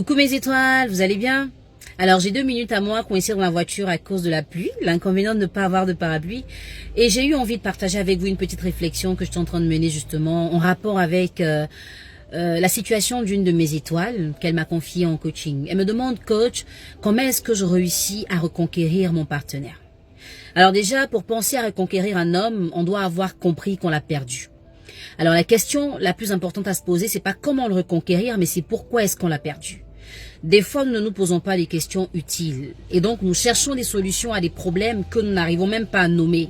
Coucou mes étoiles, vous allez bien? Alors j'ai 2 minutes à moi coincée dans la voiture à cause de la pluie, l'inconvénient de ne pas avoir de parapluie. Et j'ai eu envie de partager avec vous une petite réflexion que je suis en train de mener justement en rapport avec la situation d'une de mes étoiles qu'elle m'a confiée en coaching. Elle me demande, coach, comment est-ce que je réussis à reconquérir mon partenaire? Alors déjà, pour penser à reconquérir un homme, on doit avoir compris qu'on l'a perdu. Alors la question la plus importante à se poser, c'est pas comment le reconquérir, mais c'est pourquoi est-ce qu'on l'a perdu. Des fois, nous ne nous posons pas les questions utiles. Et donc, nous cherchons des solutions à des problèmes que nous n'arrivons même pas à nommer.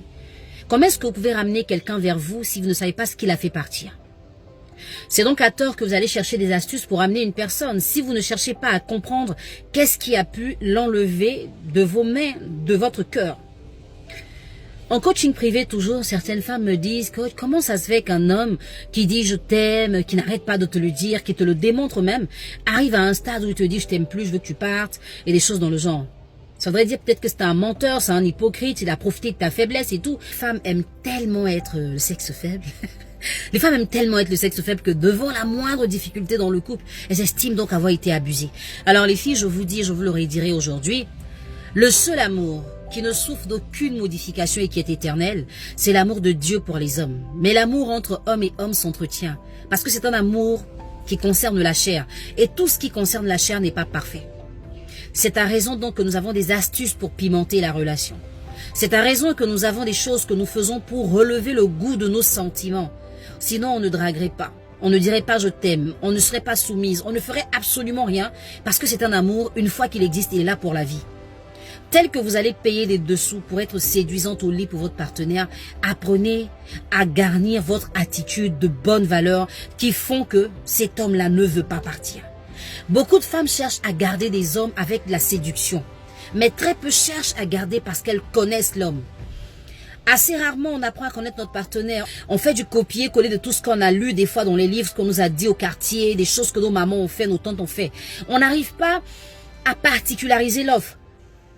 Comment est-ce que vous pouvez ramener quelqu'un vers vous si vous ne savez pas ce qu'il a fait partir? C'est donc à tort que vous allez chercher des astuces pour amener une personne. Si vous ne cherchez pas à comprendre qu'est-ce qui a pu l'enlever de vos mains, de votre cœur. En coaching privé, toujours, certaines femmes me disent, coach, comment ça se fait qu'un homme qui dit je t'aime, qui n'arrête pas de te le dire, qui te le démontre même, arrive à un stade où il te dit je t'aime plus, je veux que tu partes, et des choses dans le genre. Ça voudrait dire peut-être que c'est un menteur, c'est un hypocrite, il a profité de ta faiblesse et tout. Les femmes aiment tellement être le sexe faible. Les femmes aiment tellement être le sexe faible que devant la moindre difficulté dans le couple, elles estiment donc avoir été abusées. Alors les filles, je vous dis, je vous le redirai aujourd'hui, le seul amour qui ne souffre d'aucune modification et qui est éternel, c'est l'amour de Dieu pour les hommes. Mais l'amour entre homme et homme s'entretient, parce que c'est un amour qui concerne la chair. Et tout ce qui concerne la chair n'est pas parfait. C'est à raison donc que nous avons des astuces pour pimenter la relation. C'est à raison que nous avons des choses que nous faisons pour relever le goût de nos sentiments. Sinon, on ne draguerait pas. On ne dirait pas je t'aime, on ne serait pas soumise, on ne ferait absolument rien, parce que c'est un amour, une fois qu'il existe, il est là pour la vie. Tel que vous allez payer des dessous pour être séduisante au lit pour votre partenaire, apprenez à garnir votre attitude de bonne valeur qui font que cet homme-là ne veut pas partir. Beaucoup de femmes cherchent à garder des hommes avec la séduction, mais très peu cherchent à garder parce qu'elles connaissent l'homme. Assez rarement, on apprend à connaître notre partenaire. On fait du copier-coller de tout ce qu'on a lu des fois dans les livres, ce qu'on nous a dit au quartier, des choses que nos mamans ont fait, nos tantes ont fait. On n'arrive pas à particulariser l'offre.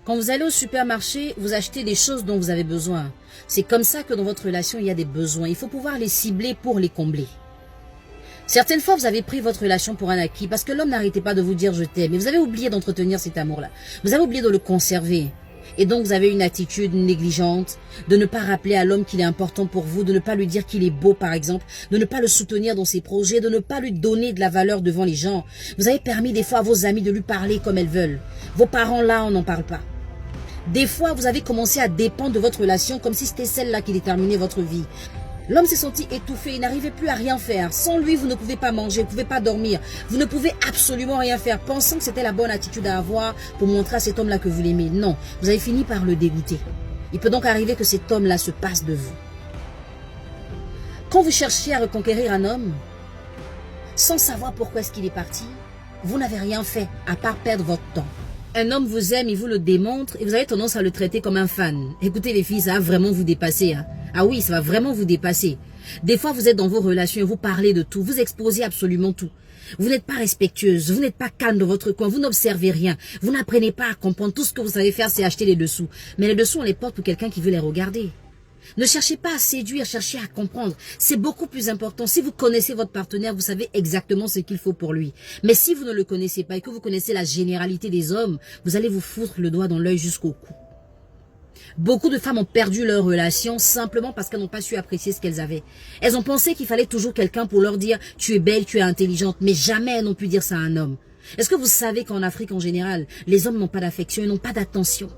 Quand vous allez au supermarché, vous achetez des choses dont vous avez besoin. C'est comme ça que dans votre relation, il y a des besoins. Il faut pouvoir les cibler pour les combler. Certaines fois, vous avez pris votre relation pour un acquis parce que l'homme n'arrêtait pas de vous dire « je t'aime ». Mais vous avez oublié d'entretenir cet amour-là. Vous avez oublié de le conserver. Et donc, vous avez une attitude négligente de ne pas rappeler à l'homme qu'il est important pour vous, de ne pas lui dire qu'il est beau, par exemple, de ne pas le soutenir dans ses projets, de ne pas lui donner de la valeur devant les gens. Vous avez permis des fois à vos amis de lui parler comme elles veulent. Vos parents, là, on n'en parle pas. Des fois, vous avez commencé à dépendre de votre relation comme si c'était celle-là qui déterminait votre vie. L'homme s'est senti étouffé, il n'arrivait plus à rien faire. Sans lui, vous ne pouvez pas manger, vous ne pouvez pas dormir. Vous ne pouvez absolument rien faire, pensant que c'était la bonne attitude à avoir pour montrer à cet homme-là que vous l'aimez. Non, vous avez fini par le dégoûter. Il peut donc arriver que cet homme-là se passe de vous. Quand vous cherchez à reconquérir un homme, sans savoir pourquoi est-ce qu'il est parti, vous n'avez rien fait à part perdre votre temps. Un homme vous aime, il vous le démontre et vous avez tendance à le traiter comme un fan. Écoutez les filles, ça va vraiment vous dépasser. Hein. Ah oui, ça va vraiment vous dépasser. Des fois, vous êtes dans vos relations et vous parlez de tout. Vous exposez absolument tout. Vous n'êtes pas respectueuse, vous n'êtes pas calme dans votre coin, vous n'observez rien. Vous n'apprenez pas à comprendre. Tout ce que vous savez faire, c'est acheter les dessous. Mais les dessous, on les porte pour quelqu'un qui veut les regarder. Ne cherchez pas à séduire, cherchez à comprendre. C'est beaucoup plus important. Si vous connaissez votre partenaire, vous savez exactement ce qu'il faut pour lui. Mais si vous ne le connaissez pas et que vous connaissez la généralité des hommes, vous allez vous foutre le doigt dans l'œil jusqu'au cou. Beaucoup de femmes ont perdu leur relation simplement parce qu'elles n'ont pas su apprécier ce qu'elles avaient. Elles ont pensé qu'il fallait toujours quelqu'un pour leur dire « tu es belle, tu es intelligente », mais jamais elles n'ont pu dire ça à un homme. Est-ce que vous savez qu'en Afrique en général, les hommes n'ont pas d'affection, ils n'ont pas d'attention.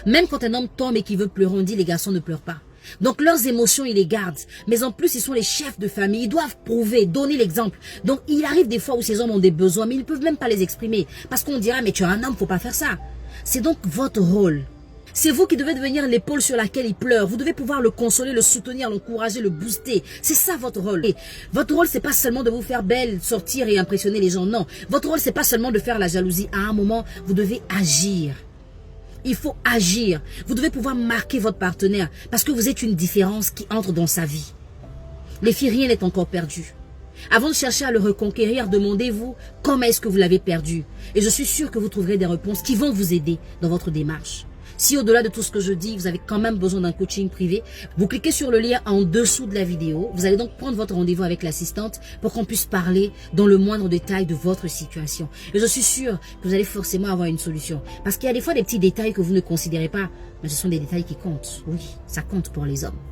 Même quand un homme tombe et qu'il veut pleurer, on dit « les garçons ne pleurent pas ». Donc leurs émotions, ils les gardent. Mais en plus, ils sont les chefs de famille. Ils doivent prouver, donner l'exemple. Donc il arrive des fois où ces hommes ont des besoins, mais ils ne peuvent même pas les exprimer. Parce qu'on dira, mais tu es un homme, faut pas faire ça. C'est donc votre rôle. C'est vous qui devez devenir l'épaule sur laquelle il pleure. Vous devez pouvoir le consoler, le soutenir, l'encourager, le booster. C'est ça votre rôle. Et votre rôle, c'est pas seulement de vous faire belle, sortir et impressionner les gens. Non. Votre rôle, c'est pas seulement de faire la jalousie. À un moment, vous devez agir. Il faut agir. Vous devez pouvoir marquer votre partenaire parce que vous êtes une différence qui entre dans sa vie. Les filles, rien n'est encore perdu. Avant de chercher à le reconquérir, demandez-vous comment est-ce que vous l'avez perdu. Et je suis sûre que vous trouverez des réponses qui vont vous aider dans votre démarche. Si au-delà de tout ce que je dis, vous avez quand même besoin d'un coaching privé, vous cliquez sur le lien en dessous de la vidéo. Vous allez donc prendre votre rendez-vous avec l'assistante pour qu'on puisse parler dans le moindre détail de votre situation. Et je suis sûre que vous allez forcément avoir une solution. Parce qu'il y a des fois des petits détails que vous ne considérez pas, mais ce sont des détails qui comptent. Oui, ça compte pour les hommes.